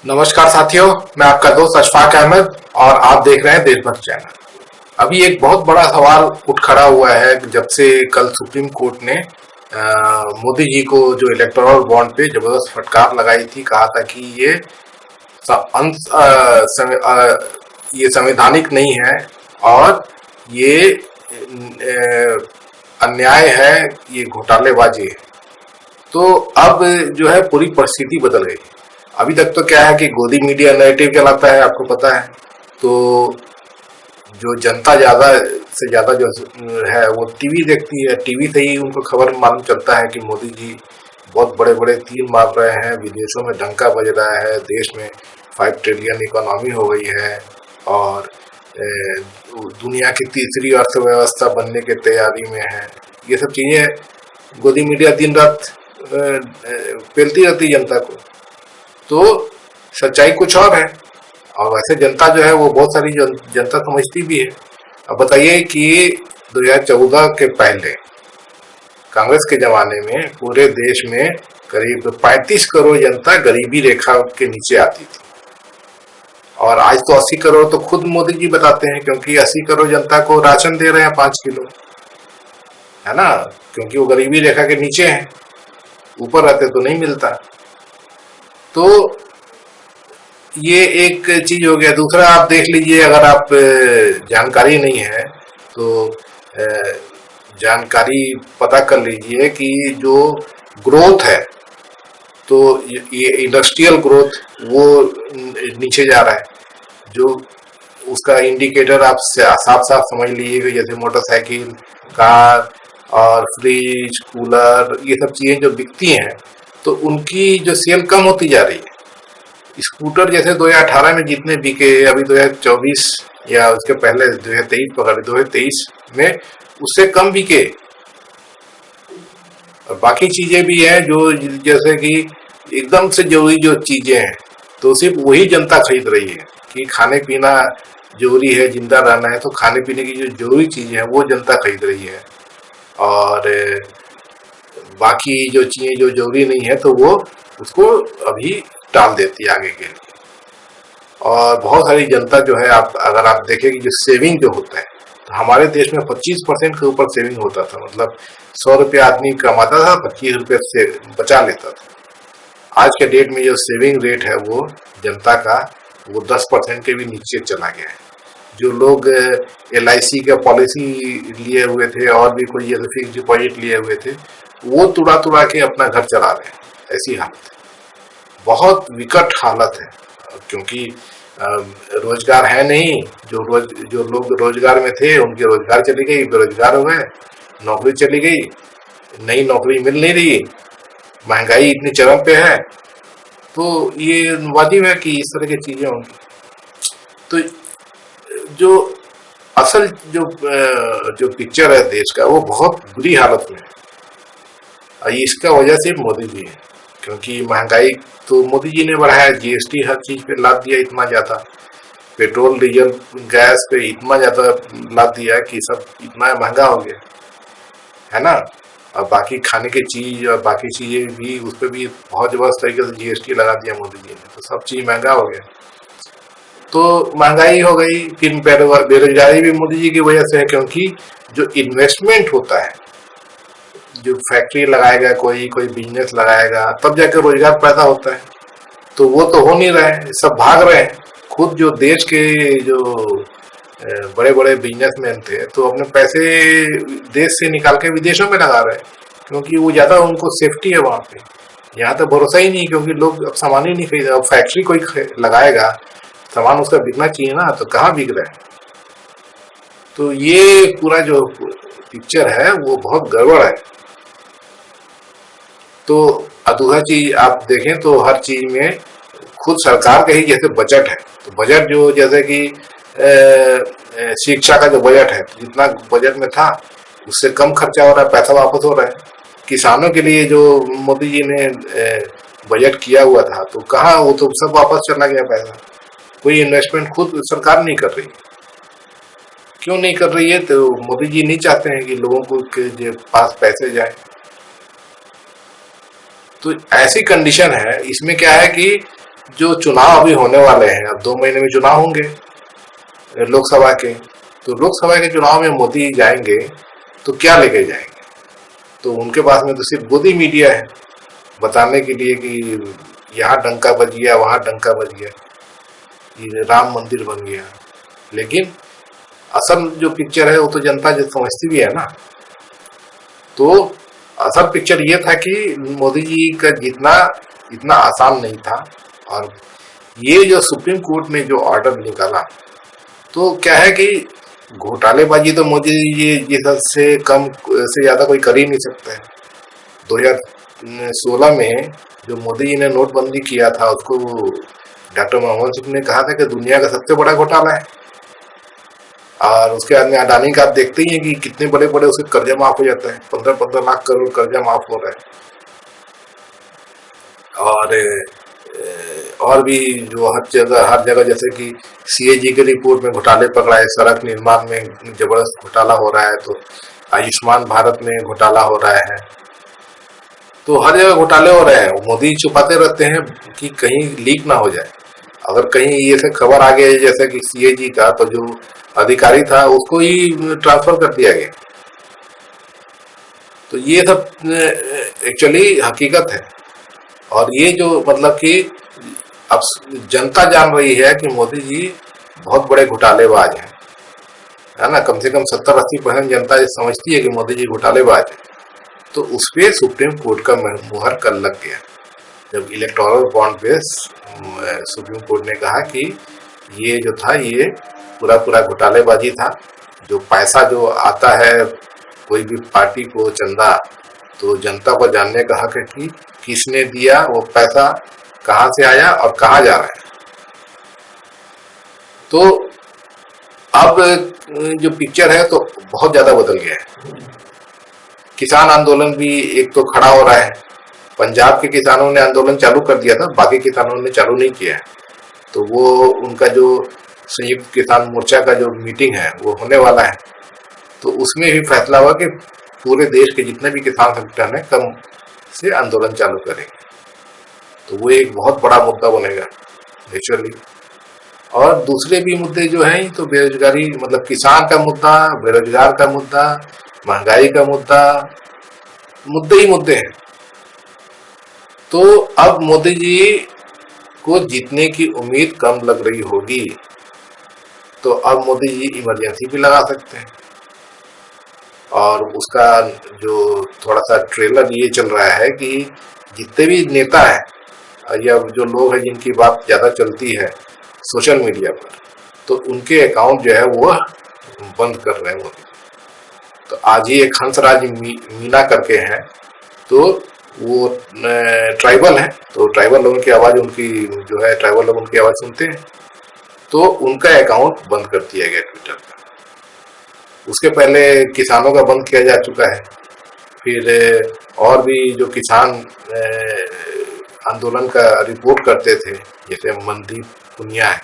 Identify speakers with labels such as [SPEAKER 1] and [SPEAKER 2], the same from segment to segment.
[SPEAKER 1] नमस्कार साथियों, मैं आपका दोस्त अशफाक अहमद और आप देख रहे हैं देशभक्त चैनल। अभी एक बहुत बड़ा सवाल उठ खड़ा हुआ है जब से कल सुप्रीम कोर्ट ने मोदी जी को जो इलेक्टोरल बॉन्ड पे जबरदस्त फटकार लगाई थी। कहा था कि ये ये संवैधानिक नहीं है और ये अन्याय है, ये घोटालेबाजी है। तो अब जो है पूरी परिस्थिति बदल गई। अभी तक तो क्या है कि गोदी मीडिया नैरेटिव चलाता है, आपको पता है। तो जो जनता ज्यादा से ज्यादा जो है वो टीवी देखती है, टीवी से ही उनको खबर मालूम चलता है कि मोदी जी बहुत बड़े बड़े तीर मार रहे हैं, विदेशों में डंका बज रहा है, देश में 5 ट्रिलियन इकोनॉमी हो गई है और दुनिया की तीसरी अर्थव्यवस्था बनने की तैयारी में है। ये सब चीजें गोदी मीडिया दिन रात पेलती रहती जनता को। तो सच्चाई कुछ और है और वैसे जनता जो है वो बहुत सारी जनता समझती भी है। अब बताइए कि 2014 के पहले कांग्रेस के जमाने में पूरे देश में करीब 35 करोड़ जनता गरीबी रेखा के नीचे आती थी और आज तो 80 करोड़ तो खुद मोदी जी बताते हैं, क्योंकि 80 करोड़ जनता को राशन दे रहे हैं 5 किलो, है ना, क्योंकि वो गरीबी रेखा के नीचे है, ऊपर रहते तो नहीं मिलता। तो ये एक चीज हो गया। दूसरा आप देख लीजिए, अगर आप जानकारी नहीं है तो जानकारी पता कर लीजिए कि जो ग्रोथ है, तो ये इंडस्ट्रियल ग्रोथ वो नीचे जा रहा है। जो उसका इंडिकेटर आप साफ साफ समझ लीजिए, जैसे मोटरसाइकिल, कार और फ्रिज, कूलर, ये सब चीजें जो बिकती हैं तो उनकी जो सेल कम होती जा रही है। स्कूटर जैसे 2018 में जितने बिके, अभी 2024 या उसके पहले 2023 पकड़, 2023 में उससे कम बिके। और बाकी चीजें भी हैं जो जैसे कि एकदम से जरूरी जो चीजें हैं तो सिर्फ वही जनता खरीद रही है कि खाने पीना जरूरी है, जिंदा रहना है, तो खाने पीने की जो जरूरी चीजें हैं वो जनता खरीद रही है और बाकी जो चीजें जो जरूरी नहीं है तो वो उसको अभी टाल देती है आगे के लिए। और बहुत सारी जनता जो है, आप अगर आप देखें कि जो सेविंग जो होता है, तो हमारे देश में 25% के ऊपर सेविंग होता था। मतलब 100 रुपये आदमी कमाता था, 25 रुपये से बचा लेता था। आज के डेट में जो सेविंग रेट है वो जनता का वो 10% के भी नीचे चला गया है। जो लोग LIC का पॉलिसी लिए हुए थे और भी कोई जैसे फिक्स डिपॉजिट लिए हुए थे, वो तुड़ा तुड़ा के अपना घर चला रहे हैं। ऐसी हालत है, बहुत विकट हालत है, क्योंकि रोजगार है नहीं। जो लोग रोजगार में थे उनके रोजगार चली गई, बेरोजगार हो गए, नौकरी चली गई, नई नौकरी मिल नहीं रही, महंगाई इतनी चरम पे है। तो ये वाजिब है कि इस तरह की चीजें होंगी। तो जो असल जो पिक्चर है देश का वो बहुत बुरी हालत में है। इसका वजह सिर्फ मोदी जी है, क्योंकि महंगाई तो मोदी जी ने बढ़ाया, GST हर चीज पे लाद दिया इतना ज्यादा, पेट्रोल डीजल गैस पे इतना ज्यादा लाद दिया कि सब इतना महंगा हो गया, है ना। और बाकी खाने की चीज और बाकी चीजें भी उस पर भी बहुत जबरदस्त तरीके से GST लगा दिया मोदी जी ने, तो सब चीज महंगा हो गया। तो महंगाई हो गई, फिर बेरोजगारी भी मोदी जी की वजह से है, क्योंकि जो इन्वेस्टमेंट होता है, जो फैक्ट्री लगाएगा, कोई बिजनेस लगाएगा, तब जाकर रोजगार पैदा होता है। तो वो तो हो नहीं रहा है, सब भाग रहे हैं। खुद जो देश के जो बड़े बड़े बिजनेसमैन थे तो अपने पैसे देश से निकाल के विदेशों में लगा रहे हैं, क्योंकि वो ज्यादा उनको सेफ्टी है वहां पे। यहाँ तो भरोसा ही नहीं, क्योंकि लोग अब सामान ही नहीं खरीद। अब फैक्ट्री कोई लगाएगा, सामान उसका बिकना चाहिए ना, तो कहाँ बिक रहा है। तो ये पूरा जो पिक्चर है वो बहुत गड़बड़ है। तो अधूरा चीज आप देखें तो हर चीज में खुद सरकार का ही जैसे बजट है, तो बजट जो जैसे कि शिक्षा का जो बजट है, तो जितना बजट में था उससे कम खर्चा हो रहा है, पैसा वापस हो रहा है। किसानों के लिए जो मोदी जी ने बजट किया हुआ था तो कहाँ, वो तो सब वापस चला गया पैसा। कोई इन्वेस्टमेंट खुद सरकार नहीं कर रही। क्यों नहीं कर रही है? तो मोदी जी नहीं चाहते हैं कि लोगों को के पास पैसे जाए। तो ऐसी कंडीशन है, इसमें क्या है कि जो चुनाव अभी होने वाले हैं, अब 2 महीने में चुनाव होंगे लोकसभा के, तो लोकसभा के चुनाव में मोदी जाएंगे तो क्या लेके जाएंगे? तो उनके पास में तो सिर्फ गोदी मीडिया है बताने के लिए कि यहाँ डंका बज गया, वहां डंका बज गया, ये राम मंदिर बन गया। लेकिन असल जो पिक्चर है वो तो जनता जो समझती भी है ना। तो असल पिक्चर ये था कि मोदी जी का जीतना इतना आसान नहीं था। और ये जो सुप्रीम कोर्ट ने जो ऑर्डर निकाला, तो क्या है कि घोटालेबाजी तो मोदी जी से कम से ज्यादा कोई कर ही नहीं सकता है। 2016 में जो मोदी जी ने नोटबंदी किया था, उसको डॉक्टर मनमोहन सिंह ने कहा था कि दुनिया का सबसे बड़ा घोटाला है। और उसके बाद में अडानी का आप देखते ही हैं कि कितने बड़े बड़े उसके कर्जा माफ हो जाता है, 15-15 लाख करोड़ कर्जा माफ हो रहा है। और भी जो हर जगह जैसे कि सीएजी के रिपोर्ट में घोटाले पकड़ा है, सड़क निर्माण में जबरदस्त घोटाला हो रहा है, तो आयुष्मान भारत में घोटाला हो रहा है, तो हर जगह घोटाले हो रहे हैं। मोदी छुपाते रहते हैं कि कहीं लीक ना हो जाए। अगर कहीं ये सब खबर आ गई जैसे कि सीएजी का, तो जो अधिकारी था उसको ही ट्रांसफर कर दिया गया। तो ये सब एक्चुअली हकीकत है। और ये जो मतलब कि अब जनता जान रही है कि मोदी जी बहुत बड़े घोटालेबाज हैं, है ना। कम से कम 70-80% जनता ये समझती है कि मोदी जी घोटालेबाज है। तो उस पे सुप्रीम कोर्ट का मुहर कल लग गया, जब इलेक्टोरल बॉन्ड पे सुप्रीम कोर्ट ने कहा कि ये जो था ये पूरा घोटालेबाजी था। जो पैसा जो आता है कोई भी पार्टी को चंदा, तो जनता को जानने का हक है कि किसने दिया, वो पैसा कहां से आया और कहां जा रहा है। तो अब जो पिक्चर है तो बहुत ज्यादा बदल गया है। किसान आंदोलन भी एक तो खड़ा हो रहा है। पंजाब के किसानों ने आंदोलन चालू कर दिया था, बाकी किसानों ने चालू नहीं किया है। तो वो उनका जो संयुक्त किसान मोर्चा का जो मीटिंग है वो होने वाला है, तो उसमें भी फैसला हुआ कि पूरे देश के जितने भी किसान संगठन है कम से आंदोलन चालू करेंगे। तो वो एक बहुत बड़ा मुद्दा बनेगा नेचुरली। और दूसरे भी मुद्दे जो हैं तो बेरोजगारी, मतलब किसान का मुद्दा, बेरोजगार का मुद्दा, महंगाई का मुद्दा, मुद्दे ही मुद्दे हैं। तो अब मोदी जी को जीतने की उम्मीद कम लग रही होगी, तो अब मोदी जी इमरजेंसी भी लगा सकते हैं। और उसका जो थोड़ा सा ट्रेलर ये चल रहा है कि जितने भी नेता हैं या जो लोग हैं जिनकी बात ज्यादा चलती है सोशल मीडिया पर, तो उनके अकाउंट जो है वो बंद कर रहे हैं मोदी। तो आज ही एक हंसराज मीना करके हैं, तो वो ट्राइबल है, तो ट्राइबल लोगों की आवाज, उनकी जो है ट्राइबल लोग उनकी आवाज सुनते हैं, तो उनका अकाउंट बंद कर दिया गया ट्विटर का। उसके पहले किसानों का बंद किया जा चुका है। फिर और भी जो किसान आंदोलन का रिपोर्ट करते थे, जैसे मनदीप पुनिया है,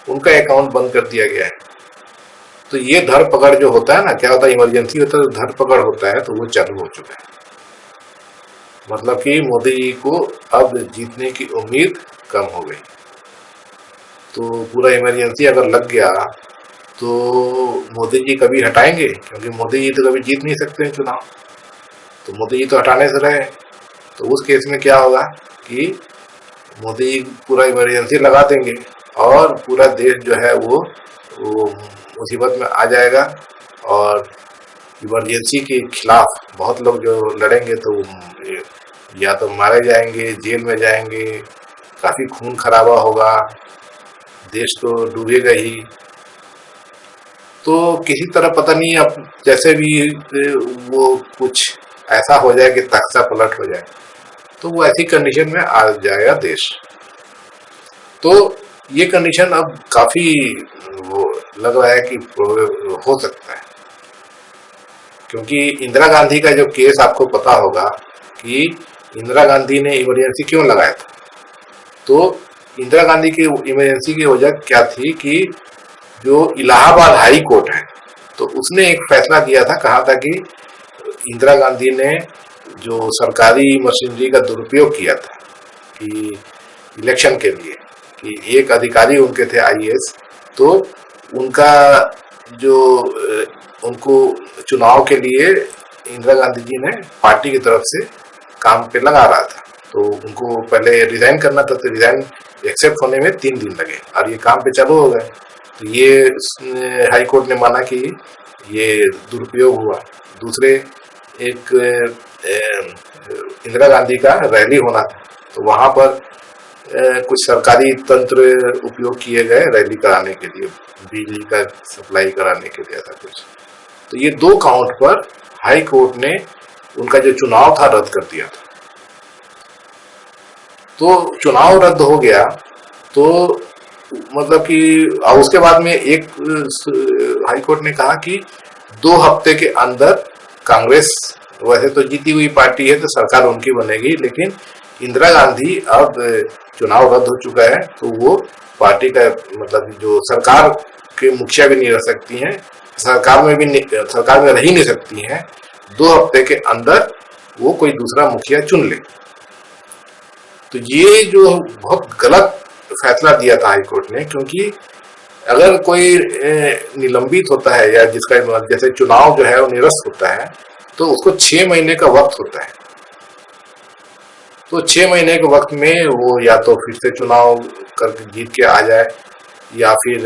[SPEAKER 1] उनका अकाउंट बंद कर दिया गया है। तो ये धर पकड़ जो होता है ना, क्या होता है, इमरजेंसी होता है तो धर पकड़ होता है, तो वो चालू हो चुका है। मतलब कि मोदी जी को अब जीतने की उम्मीद कम हो गई। तो पूरा इमरजेंसी अगर लग गया तो मोदी जी कभी हटाएंगे, क्योंकि मोदी जी तो कभी जीत नहीं सकते हैं चुनाव, तो मोदी जी तो हटाने से रहे। तो उस केस में क्या होगा कि मोदी जी पूरा इमरजेंसी लगा देंगे और पूरा देश जो है वो मुसीबत में आ जाएगा। और इमरजेंसी के खिलाफ बहुत लोग जो लड़ेंगे तो या तो मारे जाएंगे, जेल में जाएंगे, काफी खून खराबा होगा, देश तो डूबेगा ही। तो किसी तरह पता नहीं, अब जैसे भी वो कुछ ऐसा हो जाए कि तख्ता पलट हो जाए, तो वो ऐसी कंडीशन में आ जाएगा देश। तो ये कंडीशन अब काफी वो लग रहा है कि हो सकता है, क्योंकि इंदिरा गांधी का जो केस आपको पता होगा कि इंदिरा गांधी ने इमरजेंसी क्यों लगाया था। तो इंदिरा गांधी की इमरजेंसी की वजह क्या थी कि जो इलाहाबाद हाई कोर्ट है, तो उसने एक फैसला दिया था, कहा था कि इंदिरा गांधी ने जो सरकारी मशीनरी का दुरुपयोग किया था कि इलेक्शन के लिए, कि एक अधिकारी उनके थे आईएएस, तो उनका जो उनको चुनाव के लिए इंदिरा गांधी जी ने पार्टी की तरफ से काम पे लगा रहा था, तो उनको पहले रिजाइन करना था, तो रिजाइन एक्सेप्ट होने में 3 दिन लगे और ये काम पे चालू हो गए। तो ये हाई कोर्ट ने माना कि ये दुरुपयोग हुआ। दूसरे एक इंदिरा गांधी का रैली होना था, तो वहां पर कुछ सरकारी तंत्र उपयोग किए गए रैली कराने के लिए, बिजली का सप्लाई कराने के लिए, ऐसा कुछ। तो ये 2 काउंट पर हाई कोर्ट ने उनका जो चुनाव था रद्द कर दिया था। तो चुनाव रद्द हो गया, तो मतलब कि उसके बाद में एक हाई कोर्ट ने कहा कि 2 हफ्ते के अंदर कांग्रेस, वैसे तो जीती हुई पार्टी है तो सरकार उनकी बनेगी, लेकिन इंदिरा गांधी अब चुनाव रद्द हो चुका है, तो वो पार्टी का मतलब जो सरकार के मुखिया भी नहीं रह सकती हैं, सरकार में रह ही नहीं सकती हैं। 2 हफ्ते के अंदर वो कोई दूसरा मुखिया चुन ले। तो ये जो बहुत गलत फैसला दिया था हाईकोर्ट ने, क्योंकि अगर कोई निलंबित होता है या जिसका जैसे चुनाव जो है वो निरस्त होता है, तो उसको 6 महीने का वक्त होता है। तो 6 महीने के वक्त में वो या तो फिर से चुनाव करके जीत के आ जाए, या फिर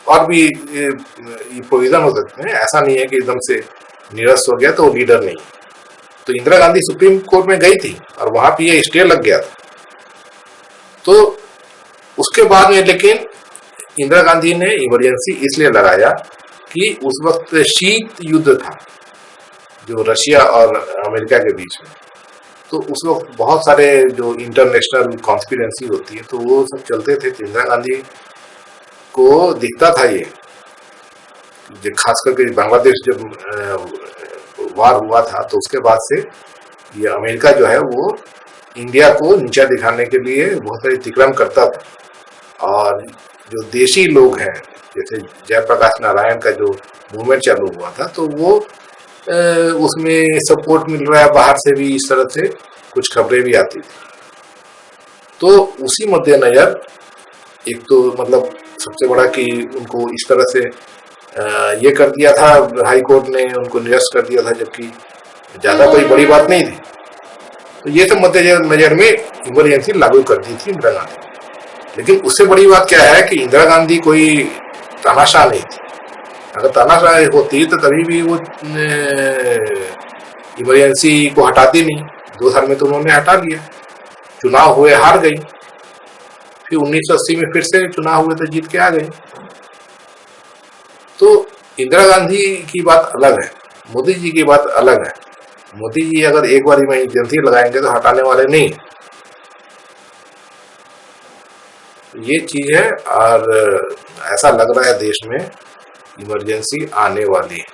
[SPEAKER 1] और भी प्रोविजन हो सकते हैं। ऐसा नहीं है कि एकदम से निरस्त हो गया तो वो लीडर नहीं। तो इंदिरा गांधी सुप्रीम कोर्ट में गई थी और वहां पे ये स्टे लग गया था। तो उसके बाद में लेकिन इंदिरा गांधी ने इमरजेंसी इसलिए लगाया कि उस वक्त शीत युद्ध था जो रशिया और अमेरिका के बीच में। तो उस वक्त बहुत सारे जो इंटरनेशनल कॉन्स्पिरेंसी होती है तो वो सब चलते थे। तो इंदिरा गांधी को दिखता था ये, खास करके बांग्लादेश जब वार हुआ था, तो उसके बाद से ये अमेरिका जो है वो इंडिया को नीचा दिखाने के लिए बहुत सारे तिक्रम करता था। और जो देशी लोग हैं, जैसे जयप्रकाश नारायण का जो मूवमेंट चालू हुआ था, तो वो उसमें सपोर्ट मिल रहा है बाहर से भी, इस तरह से कुछ खबरें भी आती थी। तो उसी मद्देनजर एक तो मतलब सबसे बड़ा कि उनको इस तरह से ये कर दिया था, हाई कोर्ट ने उनको निरस्त कर दिया था, जबकि ज्यादा कोई बड़ी बात नहीं थी। तो ये सब मद्देनजर में इमरजेंसी लागू कर दी थी इंदिरा गांधी। लेकिन उससे बड़ी बात क्या है कि इंदिरा गांधी कोई तानाशाह नहीं थी। अगर तानाशाह होती तो कभी भी वो इमरजेंसी को हटाती नहीं। 2 साल में तो उन्होंने हटा लिया, चुनाव हुए हार गई, फिर 1980 में फिर से चुनाव हुए तो जीत के आ गई। तो इंदिरा गांधी की बात अलग है, मोदी जी की बात अलग है। मोदी जी अगर एक बार इमरजेंसी लगाएंगे तो हटाने वाले नहीं, ये चीज है। और ऐसा लग रहा है देश में इमरजेंसी आने वाली है।